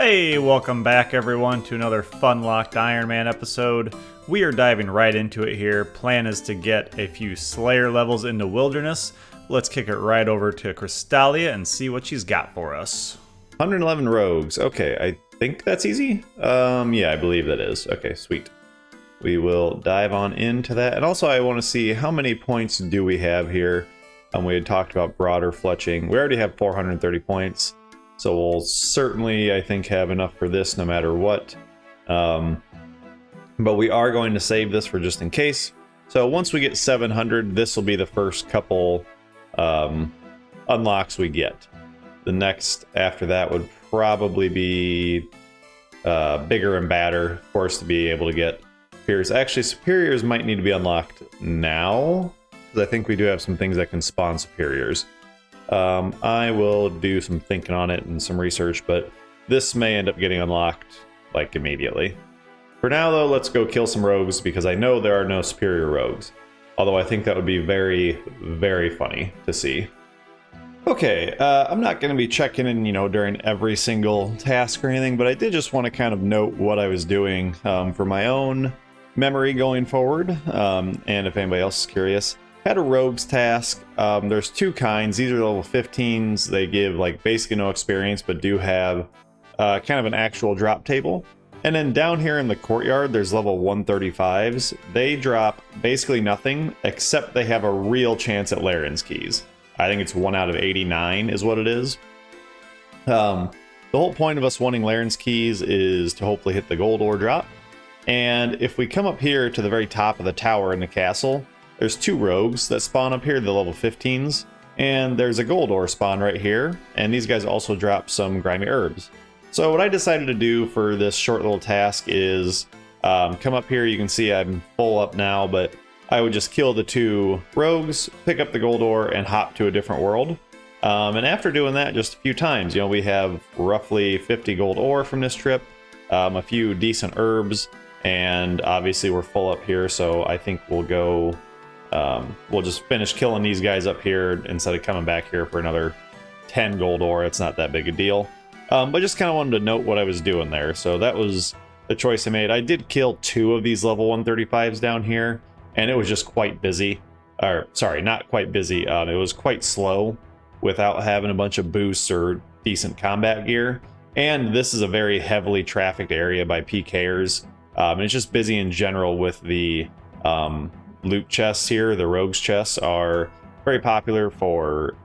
Hey, welcome back everyone to another Funlock Iron Man episode. We are diving right into it here. Plan is to get a few Slayer levels into Wilderness. Let's kick it right over to Crystalia and see what she's got for us. 111 rogues. Okay, I think that's easy. Yeah, I believe that is. Okay, sweet. We will dive on into that. And also I want to see how many points do we have here. We had talked about broader fletching. We already have 430 points. So we'll certainly, I think, have enough for this no matter what. But we are going to save this for just in case. So once we get 700, this will be the first couple unlocks we get. The next after that would probably be bigger and badder, of course, to be able to get superiors. Actually, superiors might need to be unlocked now, because I think we do have some things that can spawn superiors. I will do some thinking on it and some research, but this may end up getting unlocked, like, immediately. For now, though, let's go kill some rogues, because I know there are no superior rogues. Although I think that would be very, very funny to see. Okay, I'm not going to be checking in, during every single task or anything, but I did just want to kind of note what I was doing for my own memory going forward, and if anybody else is curious. Had a rogues task. There's two kinds. These are level 15s. They give like basically no experience, but do have kind of an actual drop table. And then down here in the courtyard, there's level 135s. They drop basically nothing, except they have a real chance at Laren's keys. I think it's 1 out of 89 is what it is. The whole point of us wanting Laren's keys is to hopefully hit the gold ore drop. And if we come up here to the very top of the tower in the castle, there's two rogues that spawn up here, the level 15s, and there's a gold ore spawn right here, and these guys also drop some grimy herbs. So what I decided to do for this short little task is come up here. You can see I'm full up now, but I would just kill the two rogues, pick up the gold ore, and hop to a different world. And after doing that just a few times, we have roughly 50 gold ore from this trip, a few decent herbs, and obviously we're full up here, so I think we'll go... we'll just finish killing these guys up here instead of coming back here for another 10 gold ore. It's not that big a deal. But just kind of wanted to note what I was doing there. So that was the choice I made. I did kill 2 of these level 135s down here, and it was just quite busy. Or, sorry, not quite busy. It was quite slow without having a bunch of boosts or decent combat gear. And this is a very heavily trafficked area by PKers. And it's just busy in general with the... loot chests here. The rogues chests are very popular for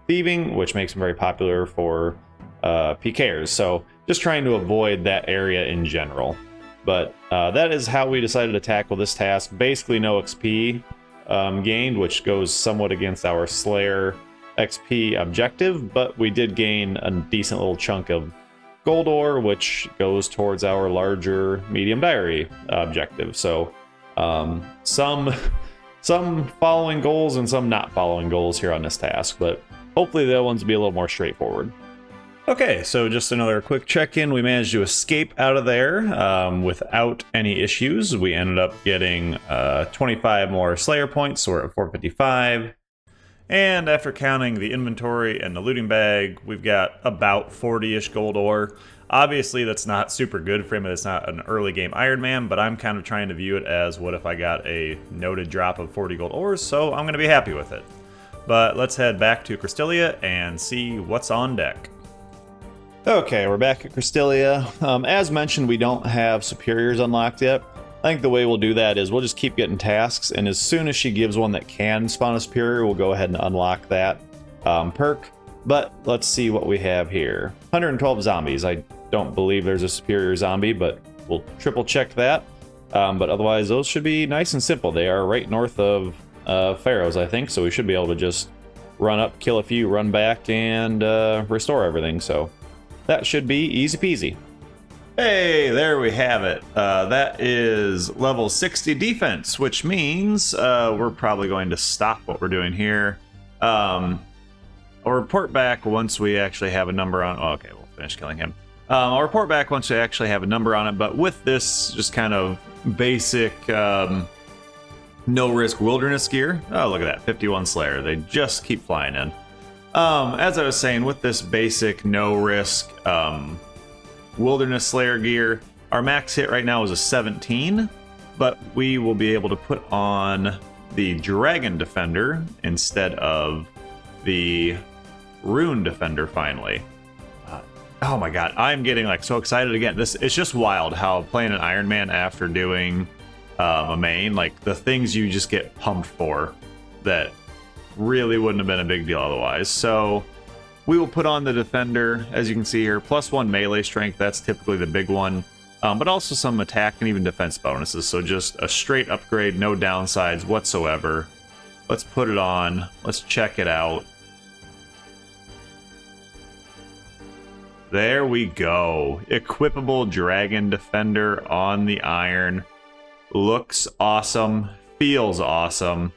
thieving, which makes them very popular for PKers. So just trying to avoid that area in general. But that is how we decided to tackle this task. Basically no XP gained, which goes somewhat against our Slayer XP objective, but we did gain a decent little chunk of gold ore, which goes towards our larger medium diary objective. So some following goals and some not following goals here on this task, but hopefully the other ones will be a little more straightforward. Okay, so just another quick check-in. We managed to escape out of there without any issues. We ended up getting 25 more Slayer points, so we're at 455. And after counting the inventory and the looting bag, we've got about 40-ish gold ore. Obviously, that's not super good for him. It's not an early game Iron Man, but I'm kind of trying to view it as what if I got a noted drop of 40 gold ores, so I'm going to be happy with it. But let's head back to Crystalia and see what's on deck. Okay, we're back at Crystalia. As mentioned, we don't have superiors unlocked yet. I think the way we'll do that is we'll just keep getting tasks, and as soon as she gives one that can spawn a superior, we'll go ahead and unlock that perk. But let's see what we have here. 112 zombies. I don't believe there's a superior zombie, but we'll triple check that. But otherwise, those should be nice and simple. They are right north of Pharaohs, I think, so we should be able to just run up, kill a few, run back, and restore everything. So that should be easy peasy. Hey, there we have it. That is level 60 defense, which means we're probably going to stop what we're doing here. I'll report back once we actually have a number on... Oh, okay, we'll finish killing him. I'll report back once we actually have a number on it, but with this just kind of basic no-risk wilderness gear... Oh, look at that, 51 Slayer. They just keep flying in. As I was saying, with this basic no-risk Wilderness Slayer gear. Our max hit right now is a 17, but we will be able to put on the Dragon Defender instead of the Rune Defender finally. Oh my god, I'm getting like so excited again. It's just wild how playing an Iron Man after doing a main, like the things you just get pumped for that really wouldn't have been a big deal otherwise. So we will put on the Defender, as you can see here, +1 melee strength. That's typically the big one, but also some attack and even defense bonuses. So just a straight upgrade, no downsides whatsoever. Let's put it on. Let's check it out. There we go. Equipable Dragon Defender on the Iron. Looks awesome. Feels awesome.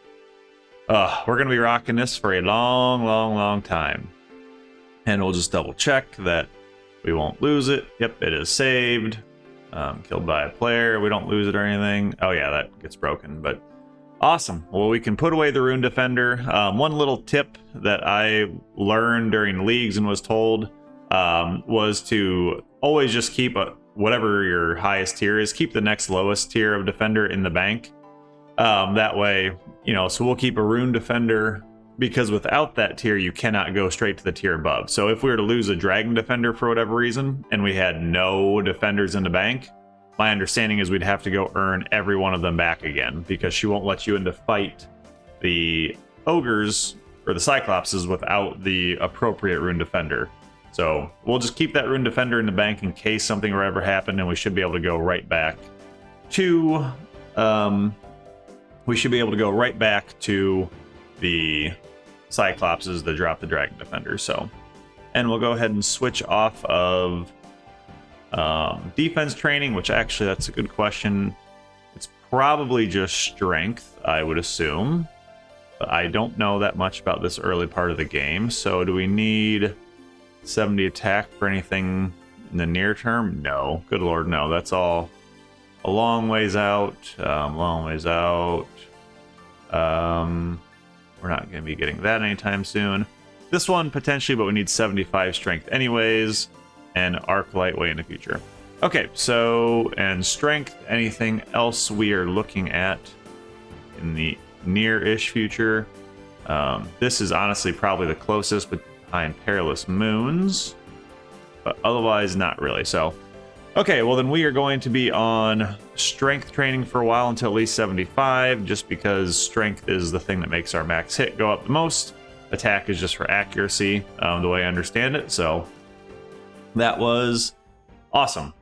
We're going to be rocking this for a long time. And we'll just double check that we won't lose it. Yep, it is saved. Killed by a player. We don't lose it or anything. Oh yeah, that gets broken, but awesome. Well, we can put away the Rune Defender. One little tip that I learned during leagues and was told was to always just keep whatever your highest tier is, keep the next lowest tier of Defender in the bank. That way, so we'll keep a Rune Defender, because without that tier, you cannot go straight to the tier above. So if we were to lose a Dragon Defender for whatever reason, and we had no Defenders in the bank, my understanding is we'd have to go earn every one of them back again, because she won't let you in to fight the Ogres or the Cyclopses without the appropriate Rune Defender. So we'll just keep that Rune Defender in the bank in case something were ever happened, and we should be able to go right back to the Cyclopses that drop the Dragon Defender. So, and we'll go ahead and switch off of defense training, which actually that's a good question. It's probably just strength, I would assume, but I don't know that much about this early part of the game. So do we need 70 attack for anything in the near term? No, good lord, no. That's all a long ways out. We're not going to be getting that anytime soon. This one potentially, but we need 75 strength anyways, and arc light way in the future. Okay, so, and strength, anything else we are looking at in the near-ish future? This is honestly probably the closest behind Perilous Moons, but otherwise not really. So, okay, well then we are going to be on strength training for a while until at least 75, just because strength is the thing that makes our max hit go up the most. Attack is just for accuracy, the way I understand it. So that was awesome.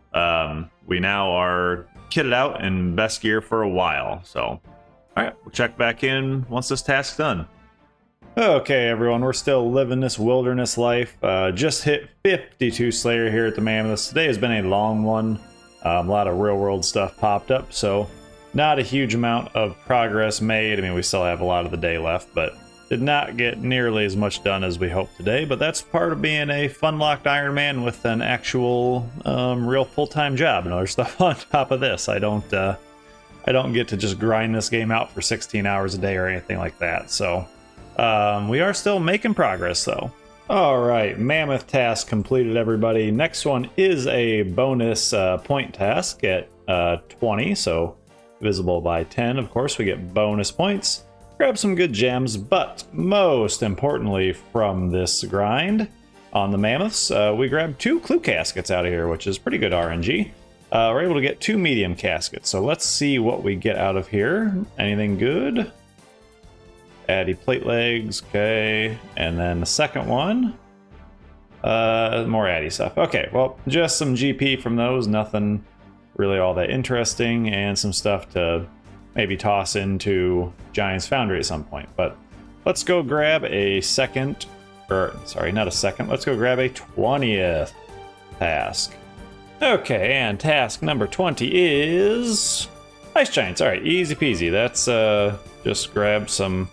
We now are kitted out in best gear for a while. So, all right, we'll check back in once this task's done. Okay, everyone, we're still living this wilderness life. Just hit 52 Slayer here at the Mammoths. Today has been a long one. A lot of real-world stuff popped up, so not a huge amount of progress made. I mean, we still have a lot of the day left, but did not get nearly as much done as we hoped today. But that's part of being a Funlocked Iron Man with an actual, real full-time job and other stuff on top of this. I don't get to just grind this game out for 16 hours a day or anything like that. So we are still making progress, though. All right, Mammoth task completed, everybody. Next one is a bonus point task at 20, so visible by 10. Of course, we get bonus points. Grab some good gems, but most importantly from this grind on the Mammoths, we grabbed 2 clue caskets out of here, which is pretty good RNG. We're able to get 2 medium caskets, so let's see what we get out of here. Anything good? Addy plate legs, okay. And then the second one, more Addy stuff. Okay, well, just some GP from those, nothing really all that interesting, and some stuff to maybe toss into Giant's Foundry at some point. But let's go grab a second, or sorry, not a second, let's go grab a 20th task. Okay, and task number 20 is Ice Giants. All right, easy peasy. That's just grab some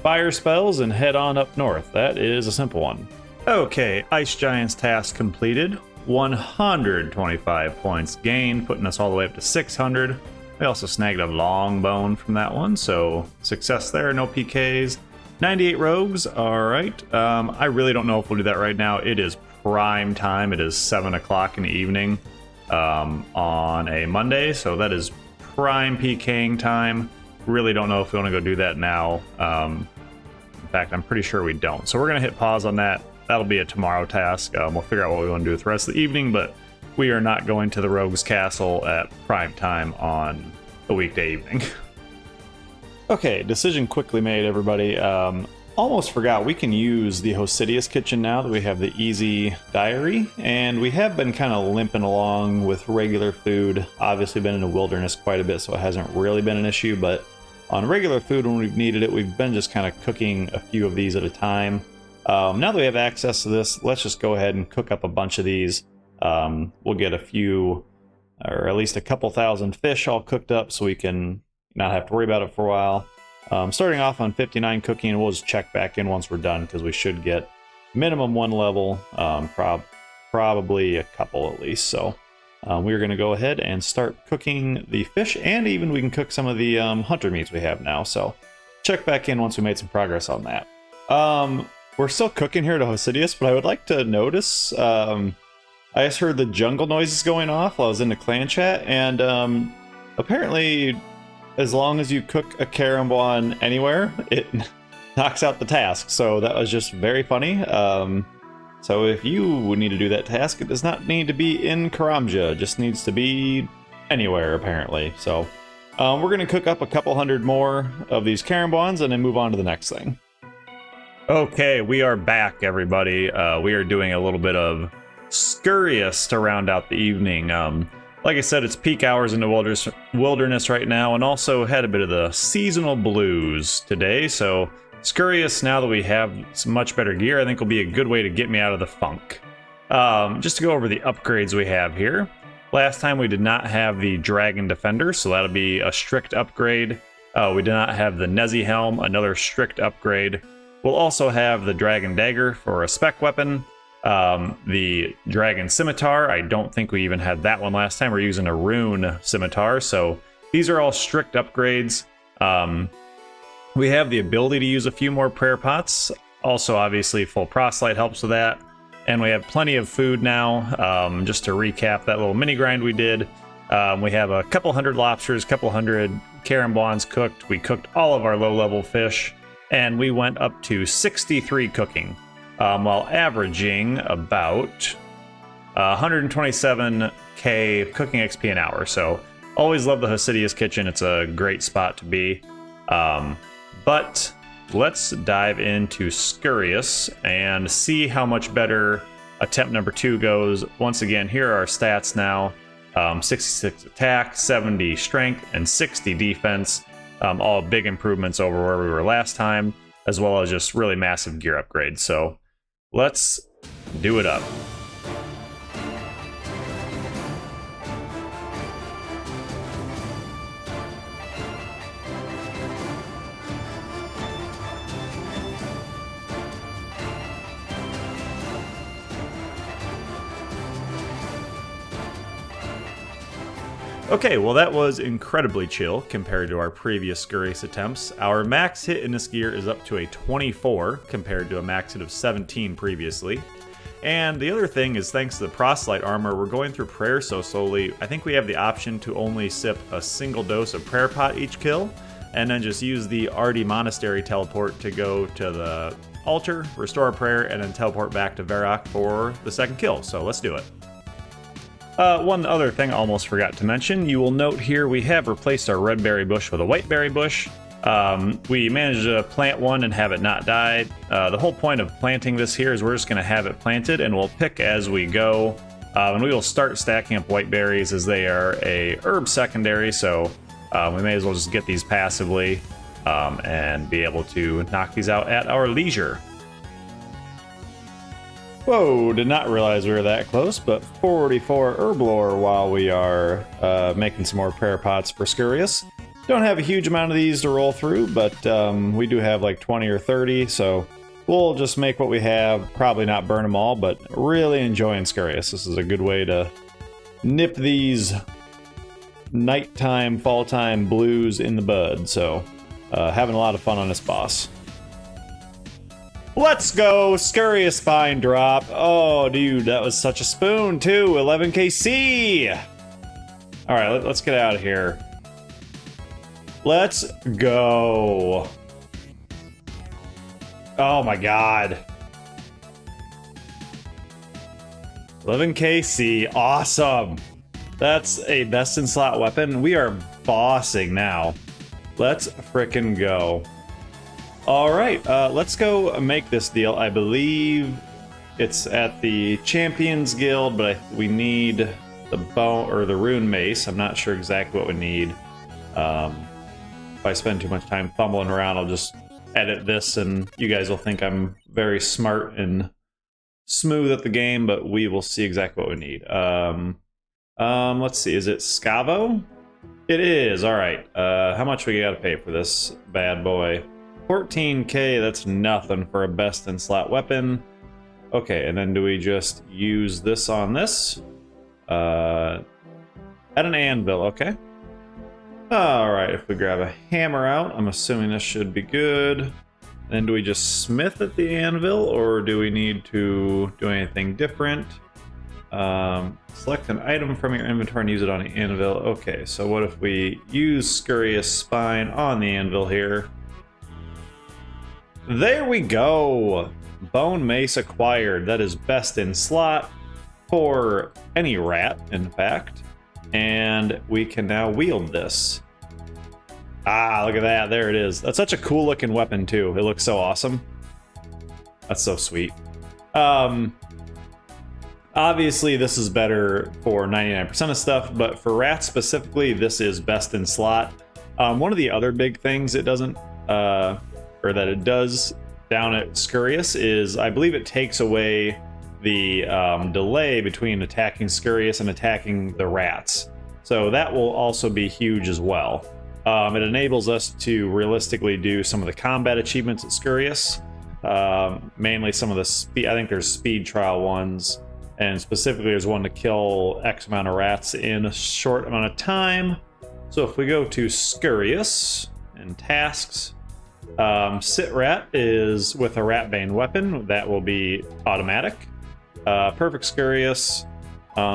fire spells and head on up north. That is a simple one. Okay, Ice Giants task completed. 125 points gained, putting us all the way up to 600. We also snagged a long bone from that one, so success there, no PKs. 98 rogues, all right. I really don't know if we'll do that right now. It is prime time. It is 7 o'clock in the evening on a Monday, so that is prime PKing time. Really don't know if we want to go do that now. In fact, I'm pretty sure we don't. So we're going to hit pause on that. That'll be a tomorrow task. We'll figure out what we want to do with the rest of the evening, but we are not going to the Rogue's Castle at prime time on a weekday evening. Okay, decision quickly made, everybody. Almost forgot, we can use the Hosidius kitchen now that we have the easy diary, and we have been kind of limping along with regular food. Obviously been in the wilderness quite a bit, so it hasn't really been an issue, but on regular food when we've needed it, we've been just kind of cooking a few of these at a time. Now that we have access to this, let's just go ahead and cook up a bunch of these. We'll get a few, or at least a couple thousand fish all cooked up so we can not have to worry about it for a while. Starting off on 59 cooking, and we'll just check back in once we're done because we should get minimum 1 level, probably a couple at least. So we're going to go ahead and start cooking the fish, and even we can cook some of the hunter meats we have now. So check back in once we made some progress on that. We're still cooking here at Hosidius, but I would like to notice, I just heard the jungle noises going off while I was in the clan chat, and apparently as long as you cook a caramboan anywhere, it knocks out the task. So that was just very funny. So if you would need to do that task, it does not need to be in Karamja. It just needs to be anywhere, apparently. So we're going to cook up a couple hundred more of these caramboans and then move on to the next thing. Okay, we are back, everybody. We are doing a little bit of Scurrius to round out the evening. Like I said, it's peak hours in the wilderness right now, and also had a bit of the seasonal blues today. So Scurrius, now that we have some much better gear, I think will be a good way to get me out of the funk. Just to go over the upgrades we have here. Last time we did not have the Dragon Defender, so that'll be a strict upgrade. We did not have the Nezi Helm, another strict upgrade. We'll also have the Dragon Dagger for a spec weapon. The Dragon Scimitar, I don't think we even had that one last time. We're using a Rune Scimitar, so these are all strict upgrades. We have the ability to use a few more prayer pots. Also, obviously, full proselyte helps with that. And we have plenty of food now. Just to recap that little mini grind we did. We have a couple hundred lobsters, couple hundred caramboans cooked. We cooked all of our low-level fish, and we went up to 63 cooking. While averaging about 127k cooking XP an hour. So always love the Hosidius kitchen. It's a great spot to be. But let's dive into Scurrius and see how much better attempt number 2 goes. Once again, here are our stats now. 66 attack, 70 strength, and 60 defense. All big improvements over where we were last time, as well as just really massive gear upgrades. So let's do it up. Okay, well that was incredibly chill compared to our previous Scurrius attempts. Our max hit in this gear is up to a 24 compared to a max hit of 17 previously. And the other thing is, thanks to the proselyte armor, we're going through prayer so slowly. I think we have the option to only sip a single dose of prayer pot each kill, and then just use the Ardi Monastery teleport to go to the altar, restore a prayer, and then teleport back to Varrock for the second kill. So let's do it. One other thing I almost forgot to mention, you will note here we have replaced our red berry bush with a white berry bush. We managed to plant one and have it not die. The whole point of planting this here is we're just going to have it planted, and we'll pick as we go. And we will start stacking up white berries as they are a herb secondary, so we may as well just get these passively and be able to knock these out at our leisure. Whoa, did not realize we were that close, but 44 herb lore while we are making some more prayer pots for Scurrius. Don't have a huge amount of these to roll through, but we do have like 20 or 30, so we'll just make what we have, probably not burn them all, but really enjoying Scurrius. This is a good way to nip these nighttime, fall time blues in the bud, so having a lot of fun on this boss. Let's go! Scurrious Spine drop. Oh, dude, that was such a spoon, too. 11kc! Alright, let's get out of here. Let's go. Oh my god. 11kc. Awesome. That's a best in slot weapon. We are bossing now. Let's frickin' go. All right, let's go make this deal. I believe it's at the Champions Guild, but we need the bone or the rune mace. I'm not sure exactly what we need. If I spend too much time fumbling around, I'll just edit this and you guys will think I'm very smart and smooth at the game, but we will see exactly what we need. Let's see, is it Scavo? It is. All right. How much we gotta pay for this bad boy? 14k. That's nothing for a best in slot weapon. Okay, and then do we just use this on this? At an anvil. Okay. All right. If we grab a hammer out, I'm assuming this should be good. And then do we just smith at the anvil, or do we need to do anything different? Select an item from your inventory and use it on the anvil. Okay, so what if we use Scurrious Spine on the anvil here? There we go! Bone Mace acquired. That is best in slot for any rat, in fact. And we can now wield this. Ah, look at that. There it is. That's such a cool looking weapon, too. It looks so awesome. That's so sweet. Obviously, this is better for 99% of stuff, but for rats specifically, this is best in slot. One of the other big things it doesn't, or that it does down at Scurrious is, I believe it takes away the delay between attacking Scurrious and attacking the rats. So that will also be huge as well. It enables us to realistically do some of the combat achievements at Scurrious. Mainly some of the speed, I think there's speed trial ones. And specifically, there's one to kill X amount of rats in a short amount of time. So if we go to Scurrious and tasks, Sit Rat is with a Ratbane weapon. That will be automatic. Perfect Scurrious,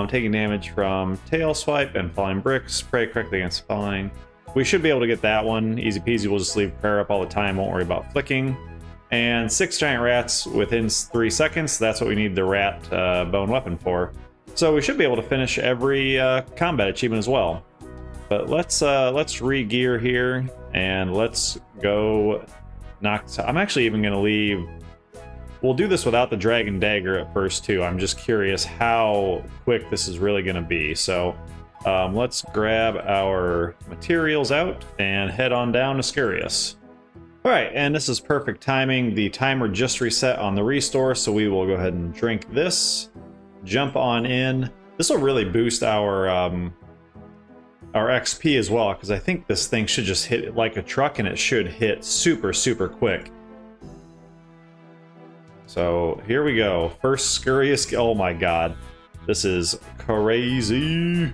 taking damage from Tail Swipe and Falling Bricks. Pray correctly against falling. We should be able to get that one. Easy peasy, we'll just leave prayer up all the time. Won't worry about flicking. And 6 giant rats within 3 seconds. That's what we need the rat bone weapon for. So we should be able to finish every combat achievement as well. But let's re-gear here and let's go knock. I'm actually even going to leave. We'll do this without the dragon dagger at first too. I'm just curious how quick this is really going to be. So let's grab our materials out and head on down to Scurrious. All right, and this is perfect timing. The timer just reset on the restore, so we will go ahead and drink this, jump on in. This will really boost our XP as well, because I think this thing should just hit it like a truck, and it should hit super, super quick. So here we go. First Scurrious. Oh my god, this is crazy.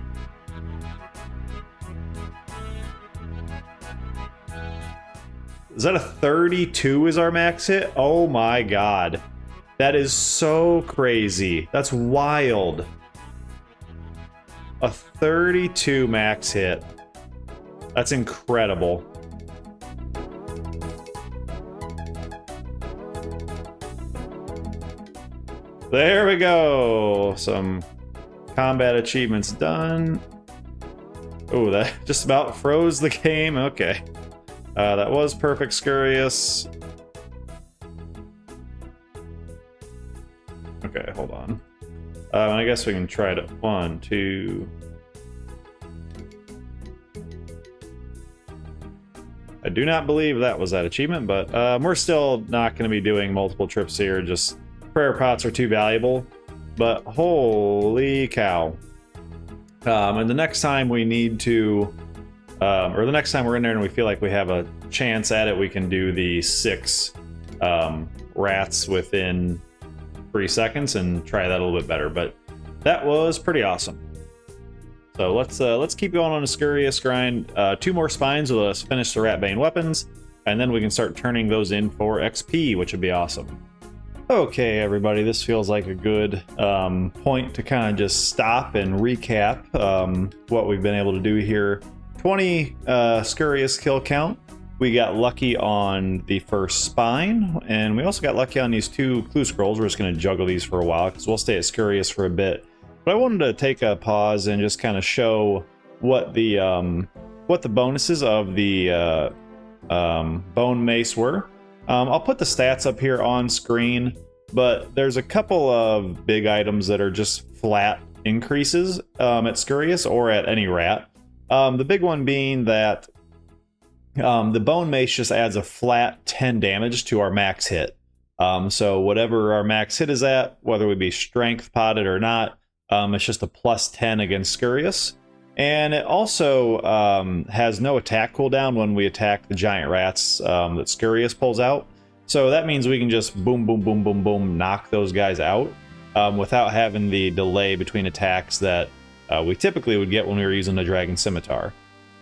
Is that a 32 is our max hit? Oh my god. That is so crazy. That's wild. A 32 max hit. That's incredible. There we go. Some combat achievements done. Oh, that just about froze the game. Okay. That was perfect Scurrious. Okay, hold on. I guess we can try to 1, 2. I do not believe that was that achievement, but we're still not going to be doing multiple trips here. Just prayer pots are too valuable. But holy cow! And the next time we need to. Or the next time we're in there and we feel like we have a chance at it, we can do the 6 rats within 3 seconds and try that a little bit better. But that was pretty awesome. So let's keep going on a Scurrious grind. 2 more spines will let us finish the Ratbane weapons, and then we can start turning those in for XP, which would be awesome. Okay, everybody, this feels like a good point to kind of just stop and recap what we've been able to do here. 20 Scurious kill count. We got lucky on the first spine, and we also got lucky on these 2 clue scrolls. We're just going to juggle these for a while because we'll stay at Scurious for a bit. But I wanted to take a pause and just kind of show what the bonuses of the bone mace were. I'll put the stats up here on screen, but there's a couple of big items that are just flat increases at Scurious or at any rat. The big one being that the bone mace just adds a flat 10 damage to our max hit. So whatever our max hit is at, whether we be strength potted or not, it's just a plus 10 against Scurious. And it also has no attack cooldown when we attack the giant rats that Scurious pulls out. So that means we can just boom, boom, boom, boom, boom, knock those guys out without having the delay between attacks that we typically would get when we were using the Dragon Scimitar.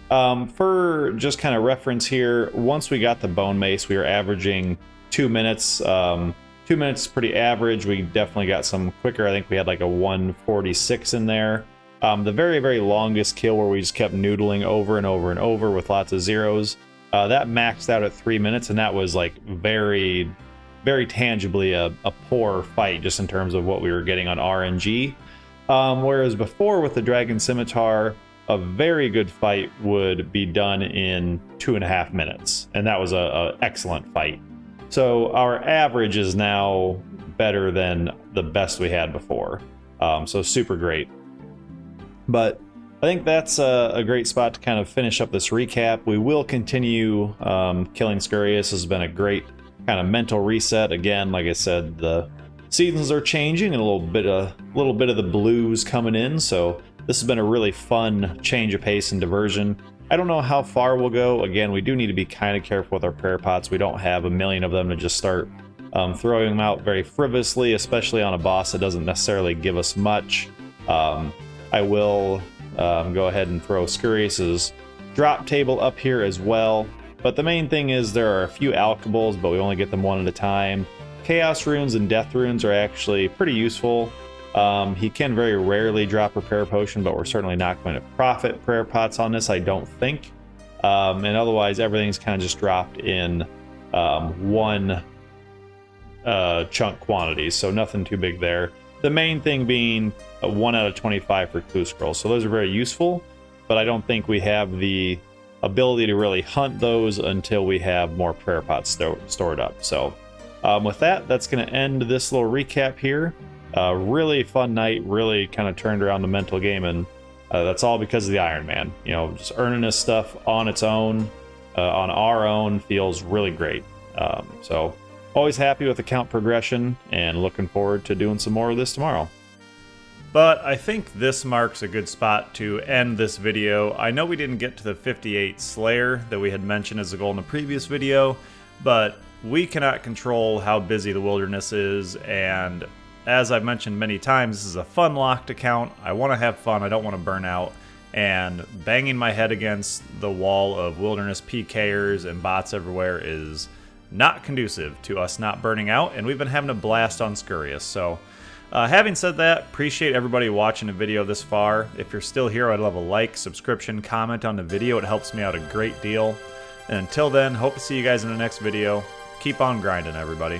For just kind of reference here, once we got the Bone Mace, we were averaging 2 minutes. 2 minutes is pretty average. We definitely got some quicker. I think we had like a 146 in there. The very, very longest kill where we just kept noodling over and over and over with lots of zeros, that maxed out at 3 minutes, and that was like very, very tangibly a poor fight just in terms of what we were getting on RNG. Whereas before with the Dragon Scimitar, a very good fight would be done in 2.5 minutes, and that was an excellent fight. So our average is now better than the best we had before, so super great. But I think that's a great spot to kind of finish up this recap. We will continue killing Scurious. Has been a great kind of mental reset. Again, like I said, the seasons are changing and a little bit of the blues coming in. So this has been a really fun change of pace and diversion. I don't know how far we'll go. Again, we do need to be kind of careful with our prayer pots. We don't have a million of them to just start throwing them out very frivolously, especially on a boss that doesn't necessarily give us much. I will go ahead and throw Scurious's drop table up here as well. But the main thing is there are a few alchables, but we only get them one at a time. Chaos runes and death runes are actually pretty useful. He can very rarely drop Repair Potion, but we're certainly not going to profit prayer pots on this, I don't think. And otherwise, everything's kind of just dropped in one chunk quantities, so nothing too big there. The main thing being a 1 out of 25 for clue scrolls. So those are very useful, but I don't think we have the ability to really hunt those until we have more prayer pots stored up. So with that, that's going to end this little recap here. Really fun night, really kind of turned around the mental game, and that's all because of the Iron Man. You know, just earning this stuff on its own, on our own, feels really great. So always happy with the count progression and looking forward to doing some more of this tomorrow. But I think this marks a good spot to end this video. I know we didn't get to the 58 Slayer that we had mentioned as a goal in the previous video, but we cannot control how busy the wilderness is, and as I've mentioned many times, this is a Funlocked account. I want to have fun, I don't want to burn out, and banging my head against the wall of wilderness PKers and bots everywhere is not conducive to us not burning out, and we've been having a blast on Scurious. So having said that, appreciate everybody watching the video this far. If you're still here, I'd love a like, subscription, comment on the video. It helps me out a great deal. And until then, hope to see you guys in the next video. Keep on grinding, everybody.